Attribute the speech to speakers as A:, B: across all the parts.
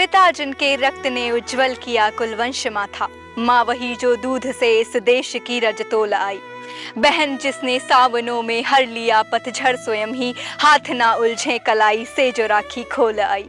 A: पिता जिनके रक्त ने उज्जवल किया कुलवंश माथा, माँ वही जो दूध से इस देश की रजतोल आई। बहन जिसने सावनों में हर लिया पतझड़ स्वयं ही, हाथ ना उलझे कलाई से जो राखी खोल आई।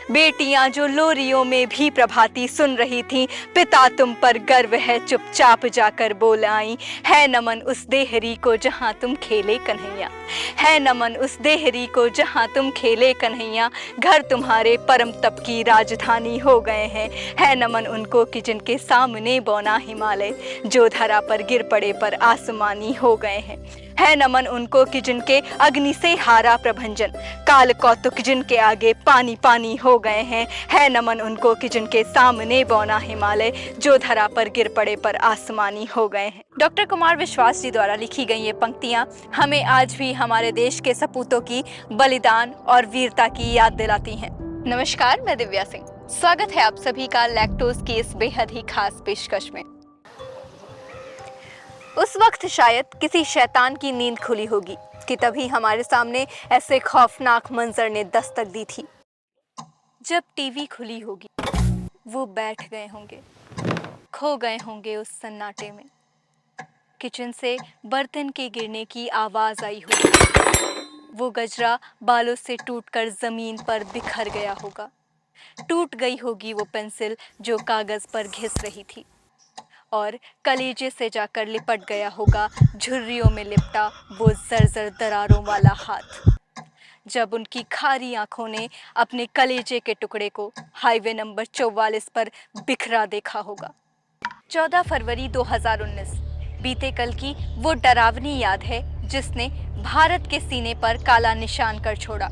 A: बेटियां जो लोरियों में भी प्रभाती सुन रही थीं, पिता तुम पर गर्व है चुपचाप जाकर बोल आई। है नमन उस देहरी को जहां तुम खेले कन्हैया, है नमन उस देहरी को जहां तुम खेले कन्हैया। घर तुम्हारे परम तप की राजधानी हो गए हैं। है नमन उनको कि जिनके सामने बौना हिमालय, जो धरा पर गिर पड़े पर आसमानी हो गए हैं। है नमन उनको कि जिनके अग्नि से हारा प्रभंजन, काल कौतुक जिनके आगे पानी पानी हो गए हैं। है नमन उनको कि जिनके सामने बौना हिमालय, जो धरा पर गिर पड़े पर आसमानी हो गए हैं। डॉक्टर कुमार विश्वास जी द्वारा लिखी गई ये पंक्तियां हमें आज भी हमारे देश के सपूतों की बलिदान और वीरता की याद दिलाती हैं। नमस्कार, मैं दिव्या सिंह। स्वागत है आप सभी का लैक्टोज की इस बेहद ही खास पेशकश में। उस वक्त शायद किसी शैतान की नींद खुली होगी कि तभी हमारे सामने ऐसे खौफनाक मंजर ने दस्तक दी थी। जब टीवी खुली होगी, वो बैठ गए होंगे, खो गए होंगे उस सन्नाटे में। किचन से बर्तन के गिरने की आवाज आई होगी, वो गजरा बालों से टूटकर जमीन पर बिखर गया होगा। टूट गई होगी वो पेंसिल जो कागज पर घिस रही थी, और कलेजे से जाकर लिपट गया होगा झुर्रियों में लिपटा वो जर्जर दरारों वाला हाथ। जब उनकी खारी आंखों ने अपने कलेजे के टुकड़े को हाईवे नंबर 44 पर बिखरा देखा होगा। 14 फरवरी 2019 बीते कल की वो डरावनी याद है जिसने भारत के सीने पर काला निशान कर छोड़ा।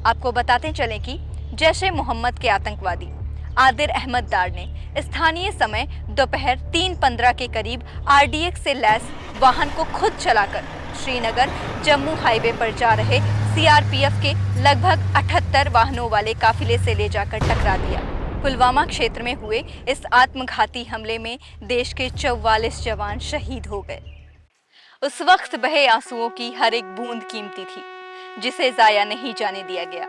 A: आपको बताते चलें कि जैश ए मोहम्मद के आतंकवादी आदिर अहमद डार ने स्थानीय समय दोपहर 3:15 के करीब आरडीएक्स से लैस वाहन को खुद चलाकर श्रीनगर जम्मू हाईवे पर जा रहे सीआरपीएफ के लगभग 78 वाहनों वाले काफिले से ले जाकर टकरा दिया। पुलवामा क्षेत्र में हुए इस आत्मघाती हमले में देश के 44 जवान शहीद हो गए। उस वक्त बहे आंसुओं की हर एक बूंद कीमती थी, जिसे जाया नहीं जाने दिया गया।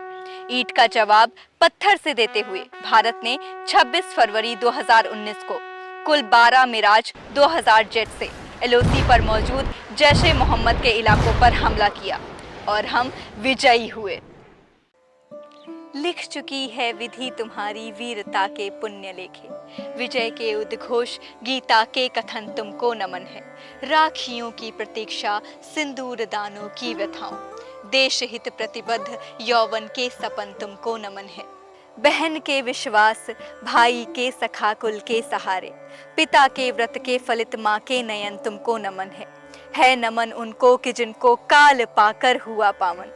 A: ईंट का जवाब पत्थर से देते हुए भारत ने 26 फरवरी 2019 को कुल 12 मिराज 2000 जेट से एलओसी पर मौजूद जैश ए मोहम्मद के इलाकों पर हमला किया और हम विजयी हुए। लिख चुकी है विधि तुम्हारी वीरता के पुण्य लेखे, विजय के उद्घोष गीता के कथन तुमको नमन है। राखियों की प्रतीक्षा सिंदूर दानों की व्यथाओं, देश हित प्रतिबद्ध यौवन के सपन तुमको नमन है। बहन के विश्वास, भाई के सखा कुल के सहारे, पिता के व्रत के फलित माँ के नयन तुमको नमन है। है नमन उनको कि जिनको काल पाकर हुआ पावन,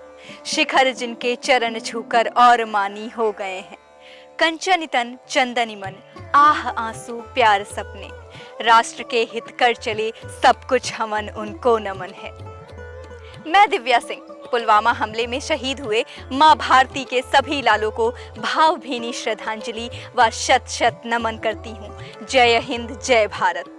A: शिखर जिनके चरण छूकर और मानी हो गए हैं। कंचन तन चंदनी मन, आह आंसू प्यार सपने, राष्ट्र के हित कर चले सब कुछ हमन उनको नमन है। मैं दिव्या सिंह पुलवामा हमले में शहीद हुए मां भारती के सभी लालों को भावभीनी श्रद्धांजलि व शत शत नमन करती हूँ। जय हिंद, जय भारत।